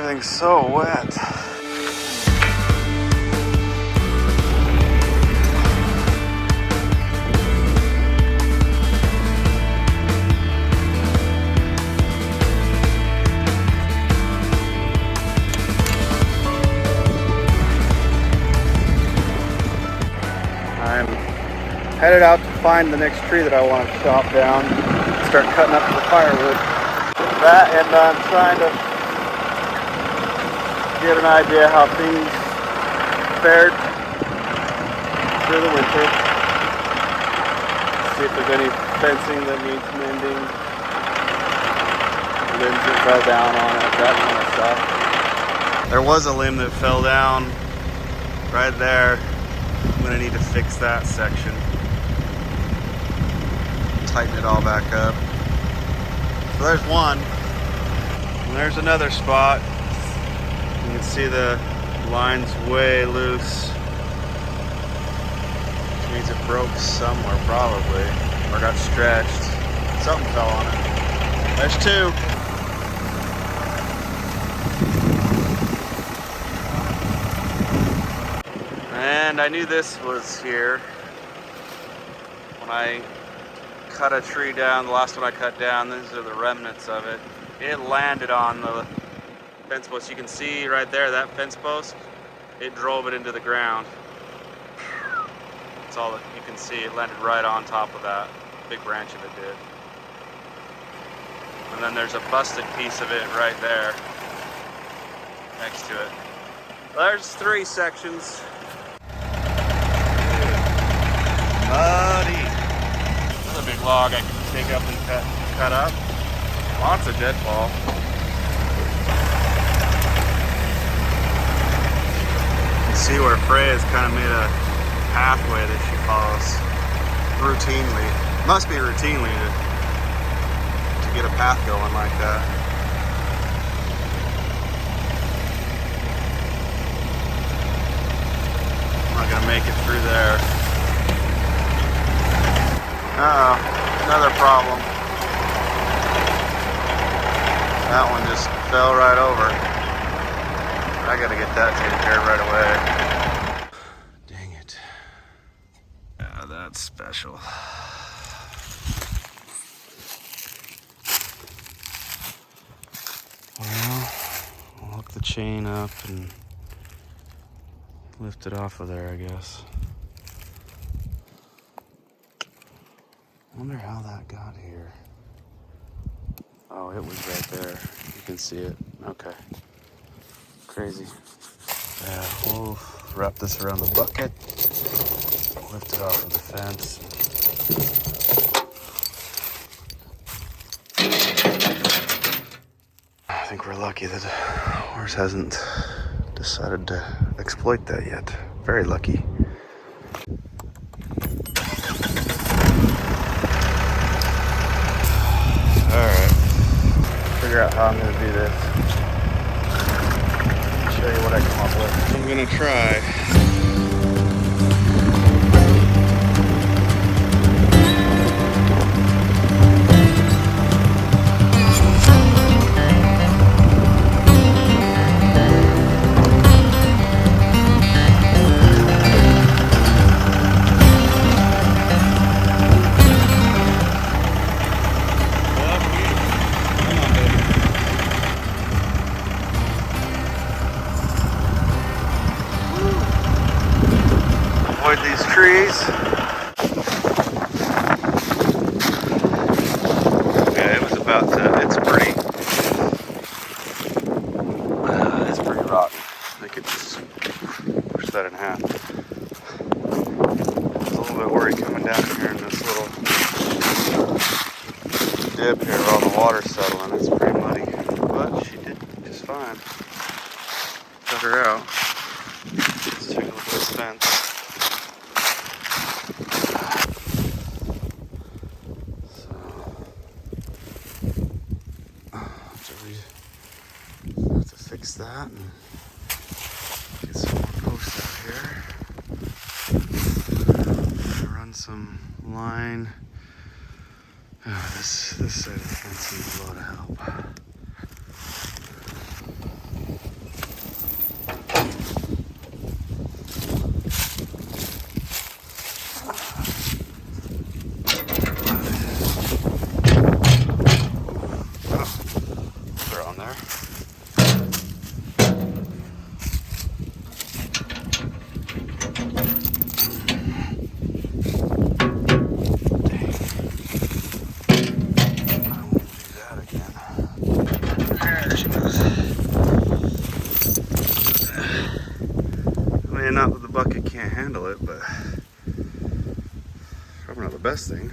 Everything's so wet. I'm headed out to find the next tree that I want to chop down and start cutting up the firewood. That, and I'm trying to get an idea how things fared through the winter. See if there's any fencing that needs mending, limbs that fell down on it, that kind of stuff. There was a limb that fell down right there. I'm gonna need to fix that section. Tighten it all back up. So there's one. And there's another spot. You can see the line's way loose. Which means it broke somewhere probably. Or got stretched. Something fell on it. There's two. And I knew this was here when I cut a tree down. The last one I cut down, these are the remnants of it. It landed on the fence post. You can see right there, that fence post, it drove it into the ground. That's all that you can see. It landed right on top of that. Big branch of it did. And then there's a busted piece of it right there next to it. There's three sections. Muddy. Another big log I can take up and cut up. Lots of deadfall. You can see where Freya's kind of made a pathway that she follows routinely. Must be routinely to get a path going like that. I'm not gonna make it through there. Uh-oh, another problem. That one just fell right over. I gotta get that taken care of right away. Dang it. Yeah, that's special. Well, I'll hook the chain up and lift it off of there, I guess. I wonder how that got here. Oh, it was right there. You can see it. Okay. Crazy. Yeah, we'll wrap this around the bucket. Lift it off of the fence. I think we're lucky that the horse hasn't decided to exploit that yet. Very lucky. Figure out how I'm going to do this. Show you what I come up with. I'm going to try. These trees. Yeah, it was about to, it's pretty rotten. They could just push that in half. I was a little bit worried coming down here in this little dip here where all the water's settling. It's pretty muddy, but she did just fine. Cut her out. Let's take a look at this fence. Fix that and get some more posts out here. Run some line. Oh, this side of the fence needs a lot of help. best thing.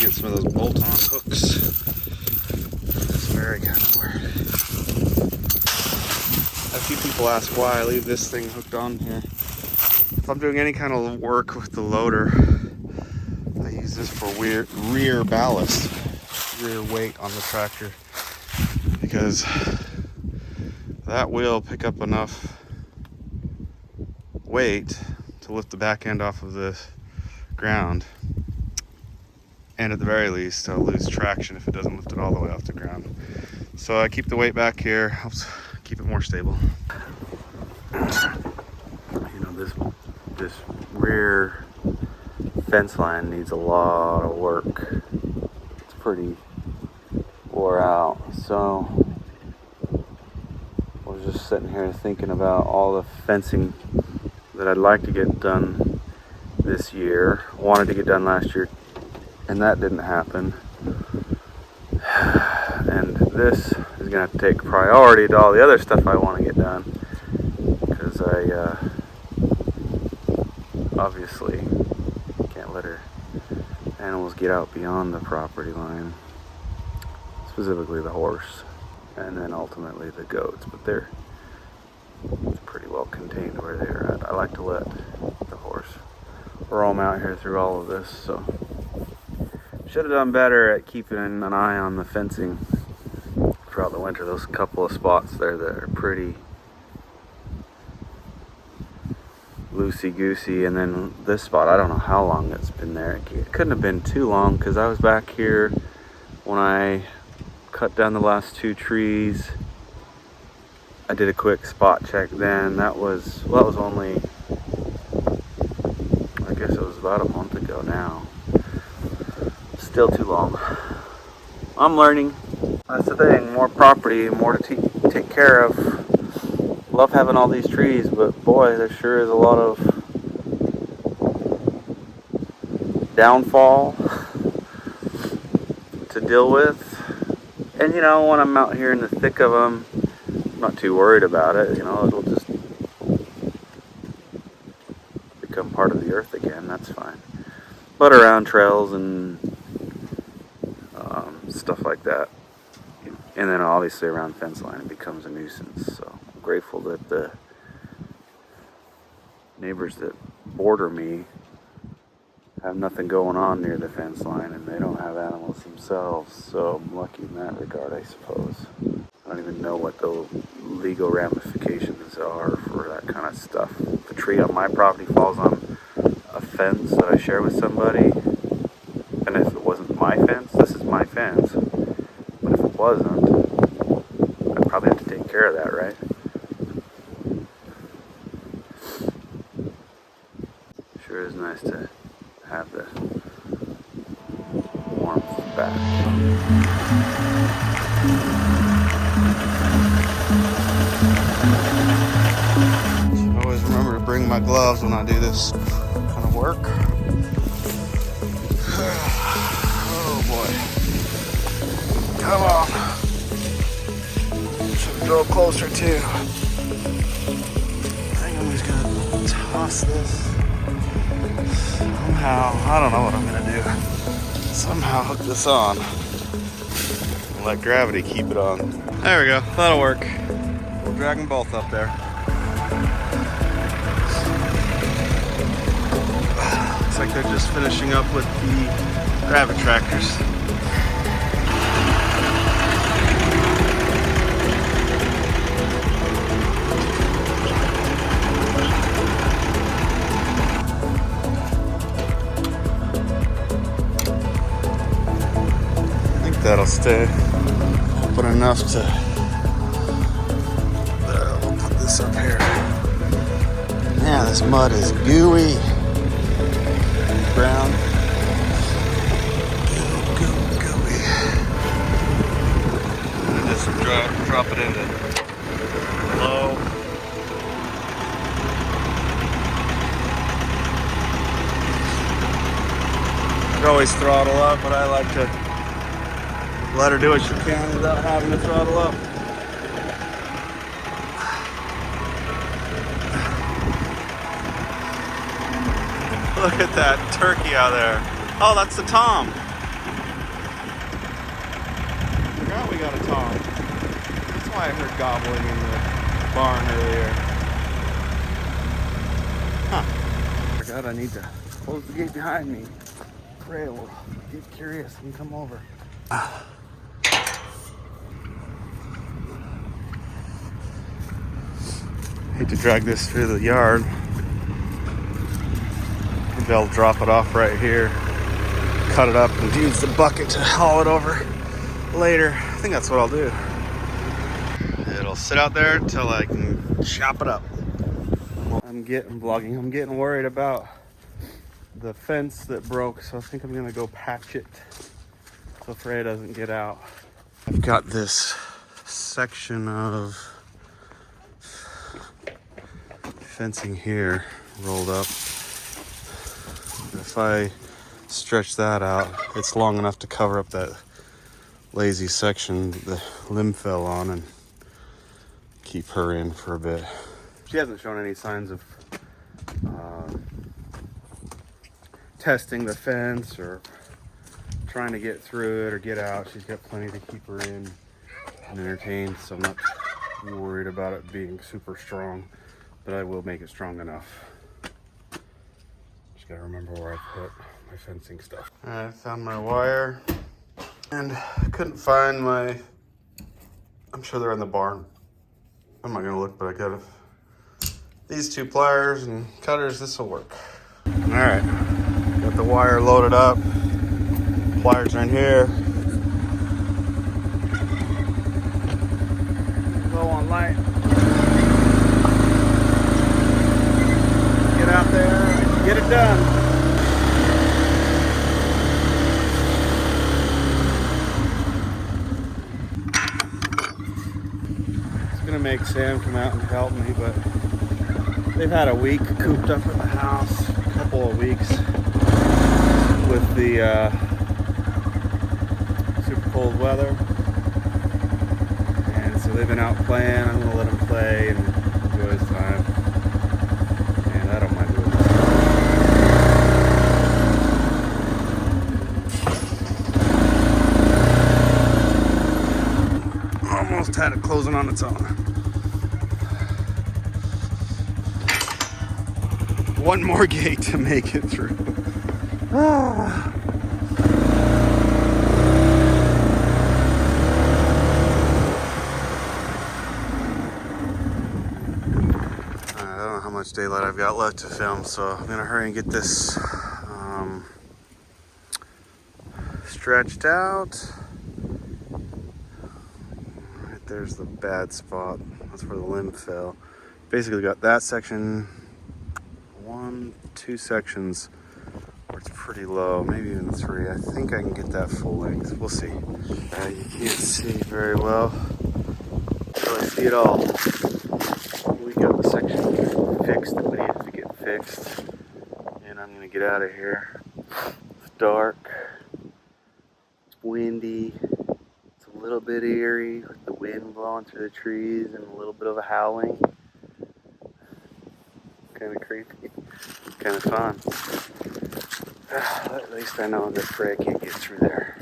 Get some of those bolt-on hooks. It's very kind of weird. A few people ask why I leave this thing hooked on here. If I'm doing any kind of work with the loader, I use this for rear ballast, rear weight on the tractor, because that will pick up enough weight to lift the back end off of the ground. And at the very least, I'll lose traction if it doesn't lift it all the way off the ground. So I keep the weight back here, helps keep it more stable. You know, this rear fence line needs a lot of work. It's pretty wore out. So I was just sitting here thinking about all the fencing that I'd like to get done this year. Wanted to get done last year, and that didn't happen. And this is gonna have to take priority to all the other stuff I want to get done, because I obviously can't let our animals get out beyond the property line, specifically the horse, and then ultimately the goats, but they're pretty well contained where they're at. I like to let the horse roam out here through all of this, so should have done better at keeping an eye on the fencing throughout the winter. Those couple of spots there that are pretty loosey-goosey, and then this spot, I don't know how long it's been there. It couldn't have been too long, because I was back here when I cut down the last 2 trees. I did a quick spot check then. That was only, I guess it was about a month ago now. Still too long. I'm learning. That's the thing, more property, more to take care of. Love having all these trees, but boy, there sure is a lot of downfall to deal with. And you know, when I'm out here in the thick of them, I'm not too worried about it. You know, it'll just become part of the earth again. That's fine. But around trails and stuff like that, and then obviously around fence line, it becomes a nuisance. So I'm grateful that the neighbors that border me have nothing going on near the fence line, and they don't have animals themselves. So I'm lucky in that regard, I suppose. I don't even know what the legal ramifications are for that kind of stuff. If a tree on my property falls on a fence that I share with somebody, and if it wasn't my fence, this is my fence. But if it wasn't, I'd probably have to take care of that, right? Sure is nice to have the warmth back. So always remember to bring my gloves when I do this kind of work. Oh boy. Come on. Should go closer too. I think I'm just gonna toss this. Somehow, I don't know what I'm gonna do. Somehow hook this on. And let gravity keep it on. There we go, that'll work. We'll drag them both up there. Looks like they're just finishing up with the rabbit tractors. That'll stay open enough to, we'll put this up here. Yeah, this mud is gooey, brown, gooey. And just drop it into low. You can always throttle up, but I like to let her do what she can without having to throttle up. Look at that turkey out there. Oh, that's the tom. Forgot we got a tom. That's why I heard gobbling in the barn earlier. Huh. Forgot I need to close the gate behind me. Ray will get curious and come over. Hate to drag this through the yard. Maybe I'll drop it off right here, cut it up, and use the bucket to haul it over later. I think that's what I'll do. It'll sit out there until I can chop it up. I'm getting worried about the fence that broke, so I think I'm gonna go patch it so Freya doesn't get out. I've got this section of fencing here rolled up. If I stretch that out, it's long enough to cover up that lazy section that the limb fell on and keep her in for a bit. She hasn't shown any signs of testing the fence or trying to get through it or get out. She's got plenty to keep her in and entertained, so I'm not worried about it being super strong, but I will make it strong enough. Just gotta remember where I put my fencing stuff. I found my wire and couldn't find my, I'm sure they're in the barn. I'm not gonna look, but I got these 2 pliers and cutters. This will work. All right, got the wire loaded up. Pliers are in here. Low on light. Get out there and get it done. It's gonna make Sam come out and help me, but they've had a week cooped up in the house, a couple of weeks with the super cold weather, and so they've been out playing. I'm gonna let him play and enjoy his time, and I don't mind doing that. Almost had it closing on its own. One more gate to make it through. I don't know how much daylight I've got left to film, so I'm gonna hurry and get this stretched out. Right there's the bad spot. That's where the limb fell. Basically got that section, 2 sections where it's pretty low, maybe even 3. I think I can get that full length. We'll see. You can't see very well. Really see it all. We got the section fixed that we needed to get fixed, and I'm gonna get out of here. It's dark, it's windy, it's a little bit eerie with the wind blowing through the trees and a little bit of a howling. Kind of creepy. It's kind of fun. At least I know that Freya can't get through there.